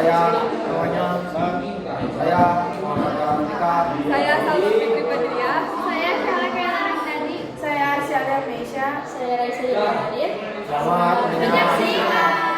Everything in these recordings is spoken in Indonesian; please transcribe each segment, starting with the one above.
Saya namanya saya Muhammad Tika. Saya Salma Fitri Badriah. Saya Sarah Kayla Ramdhani. Saya Arsyada Meisha. Saya Raisa Yudhadir. Selamat Menyaksikan.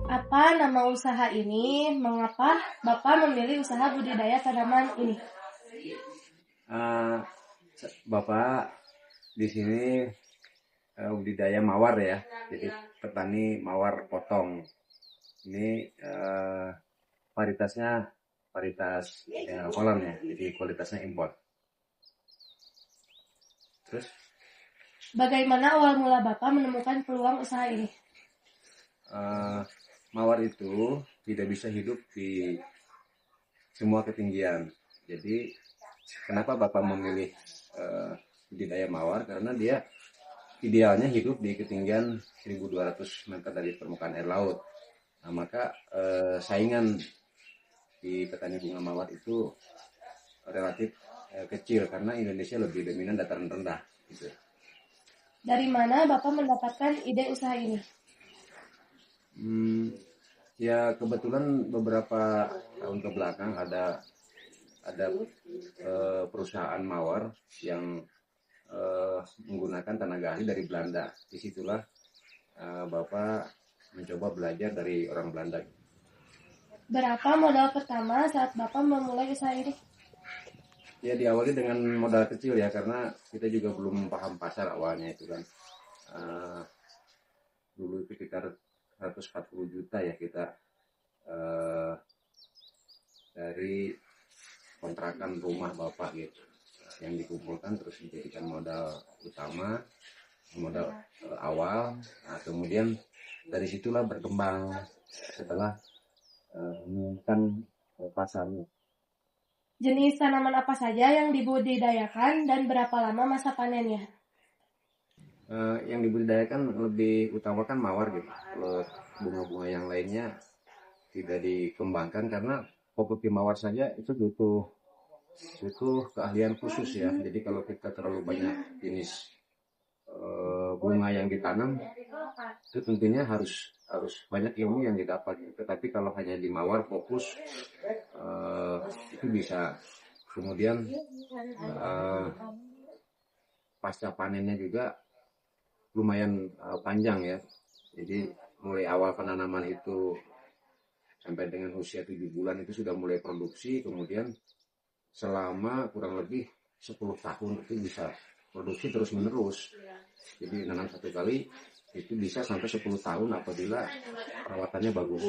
Apa nama usaha ini? Mengapa Bapak memilih usaha budidaya tanaman ini? Bapak di sini budidaya mawar ya, jadi petani mawar potong. Ini varietasnya varietas Holland ya, jadi kualitasnya impor. Terus Bagaimana awal mula Bapak menemukan peluang usaha ini? mawar itu tidak bisa hidup di semua ketinggian. Jadi kenapa Bapak memilih budidaya mawar? Karena dia idealnya hidup di ketinggian 1.200 meter dari permukaan air laut. Nah, maka saingan di petani bunga mawar itu relatif kecil karena Indonesia lebih dominan dataran rendah. Gitu. Dari mana Bapak mendapatkan ide usaha ini? Ya kebetulan beberapa tahun ke belakang ada perusahaan mawar yang menggunakan tenaga ahli dari Belanda. Disitulah Bapak mencoba belajar dari orang Belanda. Berapa modal pertama saat Bapak memulai usaha ini? Ya diawali dengan modal kecil ya, karena kita juga belum paham pasar awalnya itu kan. Dulu itu sekitar 140 juta ya kita dari kontrakan rumah Bapak gitu yang dikumpulkan, terus dijadikan modal utama, modal awal. Nah, kemudian dari situlah berkembang setelah menemukan pasarnya. Jenis tanaman apa saja yang dibudidayakan dan berapa lama masa panennya? Yang dibudidayakan lebih utamakan mawar gitu. Kalau bunga-bunga yang lainnya tidak dikembangkan karena pokok mawar saja itu butuh keahlian khusus ya. Jadi kalau kita terlalu banyak jenis bunga yang ditanam, itu tentunya harus banyak ilmu yang didapat. Tetapi kalau hanya di mawar fokus itu bisa. Kemudian pasca panennya juga lumayan panjang ya. Jadi mulai awal penanaman itu sampai dengan usia 7 bulan itu sudah mulai produksi, kemudian selama kurang lebih 10 tahun itu bisa produksi terus menerus. Jadi nanam satu kali itu bisa sampai 10 tahun apabila perawatannya bagus.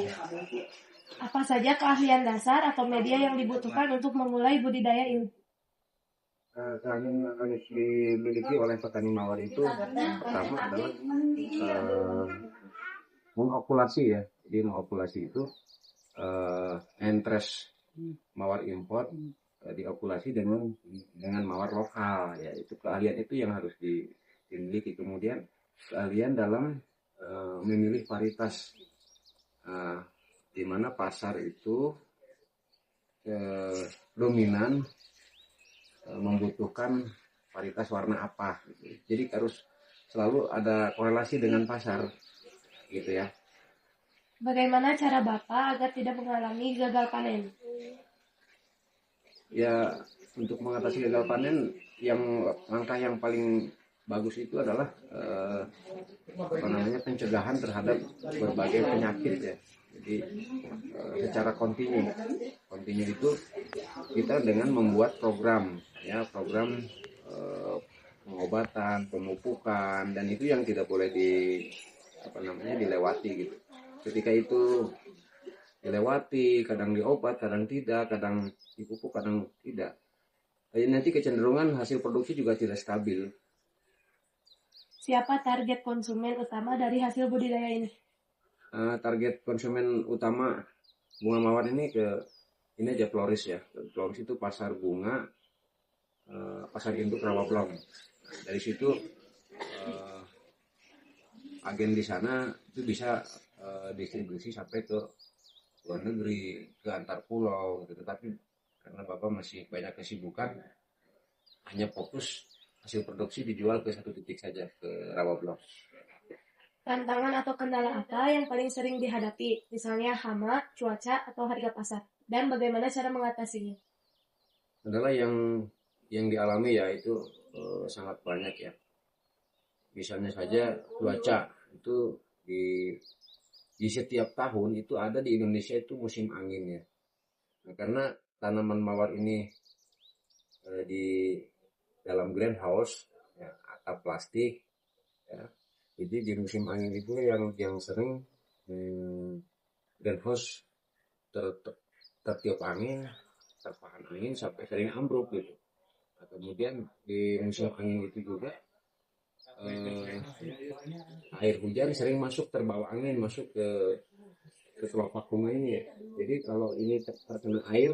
Apa saja keahlian dasar atau media yang dibutuhkan untuk memulai budidaya ini? Keahlian yang harus dimiliki oleh petani mawar itu pertama adalah mengokulasi ya. Jadi mengokulasi itu entres mawar impor diokulasi dengan mawar lokal ya. Itu keahlian itu yang harus dimiliki. Kemudian keahlian dalam memilih varietas, di mana pasar itu dominan membutuhkan varietas warna apa gitu. Jadi harus selalu ada korelasi dengan pasar gitu ya. Bagaimana cara Bapak agar tidak mengalami gagal panen? Ya untuk mengatasi gagal panen, langkah yang paling bagus itu adalah pencegahan terhadap berbagai penyakit ya. Jadi secara kontinu itu kita dengan membuat program pengobatan, pemupukan, dan itu yang tidak boleh dilewati gitu. Ketika itu dilewati, kadang di obat, kadang tidak, kadang di pupuk, kadang tidak. Jadi nanti kecenderungan hasil produksi juga tidak stabil. Siapa target konsumen utama dari hasil budidaya ini? Target konsumen utama bunga mawar ini ini aja Floris ya. Floris itu pasar bunga, pasar induk Rawablong. Dari situ agen di sana itu bisa distribusi sampai ke luar negeri, ke antar pulau gitu. Tapi karena Bapak masih banyak kesibukan, hanya fokus hasil produksi dijual ke satu titik saja, ke Rawablong. Tantangan atau kendala apa yang paling sering dihadapi, misalnya hama, cuaca, atau harga pasar, dan bagaimana cara mengatasinya? Adalah yang dialami ya itu sangat banyak ya. Misalnya saja cuaca itu di setiap tahun itu ada di Indonesia itu musim angin ya. Nah, karena tanaman mawar ini di dalam greenhouse ya, atap plastik ya. Jadi di musim angin itu yang sering greenhouse tertiup angin, terpahan angin sampai sering ambruk gitu. Nah, kemudian di musim angin itu juga air hujan sering masuk, terbawa angin masuk ke kelopak vakum ini ya. Jadi kalau ini terkena air,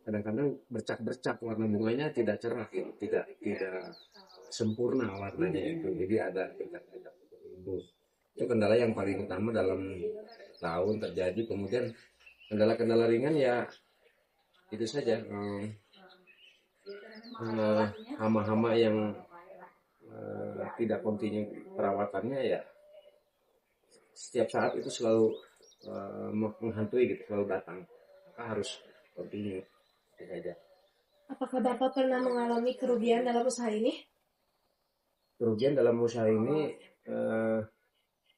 kadang-kadang bercak-bercak, warna bunganya tidak cerah gitu, tidak sempurna warnanya itu. Jadi ada bercak-bercak itu kendala yang paling utama dalam tahun terjadi. Kemudian kendala-kendala ringan ya itu saja, hama-hama yang tidak kontinu perawatannya ya setiap saat itu selalu menghantui gitu, selalu datang, maka harus kontinu saja. Apakah Bapak pernah mengalami kerugian dalam usaha ini? Kerugian dalam usaha ini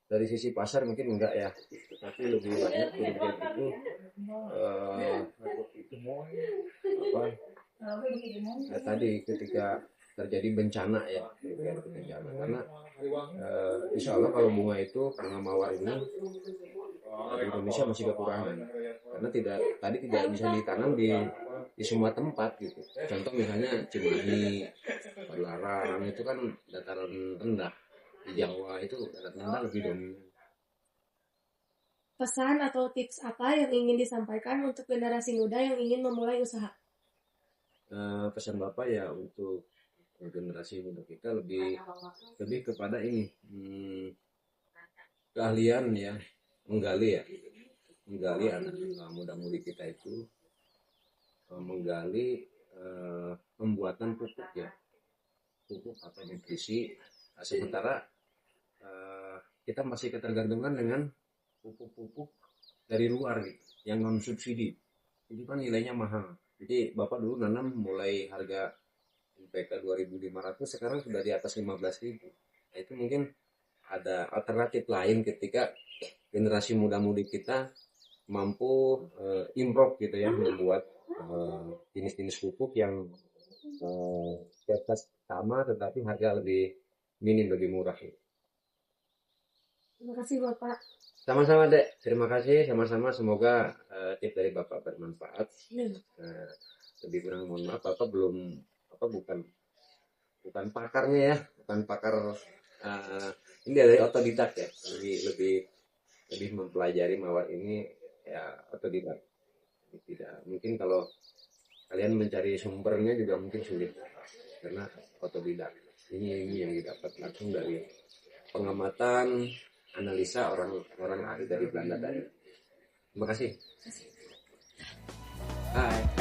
dari sisi pasar mungkin enggak ya, tapi lebih banyak kerugian itu tadi ketika terjadi bencana ya, karena insya Allah kalau bunga mawar ini di Indonesia masih kekurangan karena tidak bisa ditanam di semua tempat gitu. Contoh misalnya Cimahi, Padalarang itu kan dataran rendah, di Jawa itu dataran rendah lebih dominan. Pesan atau tips apa yang ingin disampaikan untuk generasi muda yang ingin memulai usaha? Pesan Bapak ya untuk generasi muda kita lebih kepada ini keahlian ya, menggali anak muda-mudi kita itu, menggali pembuatan pupuk atau nutrisi. Nah, sementara kita masih ketergantungan dengan pupuk-pupuk dari luar gitu, yang non subsidi, itu kan nilainya mahal. Jadi Bapak dulu nanam mulai harga IPK 2.500, sekarang sudah di atas 15.000. Nah, itu mungkin ada alternatif lain ketika generasi muda-mudi kita mampu improve gitu ya, membuat jenis-jenis pupuk yang sama tetapi harga lebih minim, lebih murah. Terima kasih Bapak. Sama-sama Dek, terima kasih, sama-sama. Semoga tips dari Bapak bermanfaat. Lebih kurang mohon maaf, Bapak bukan pakarnya ya, bukan pakar. Ini dari otodidak ya, lebih mempelajari mawar ini ya, otodidak. Tidak mungkin kalau kalian mencari sumbernya juga mungkin sulit karena otodidak. Ini yang didapat langsung dari pengamatan, analisa orang ahli dari Belanda tadi. Terima kasih. Hai.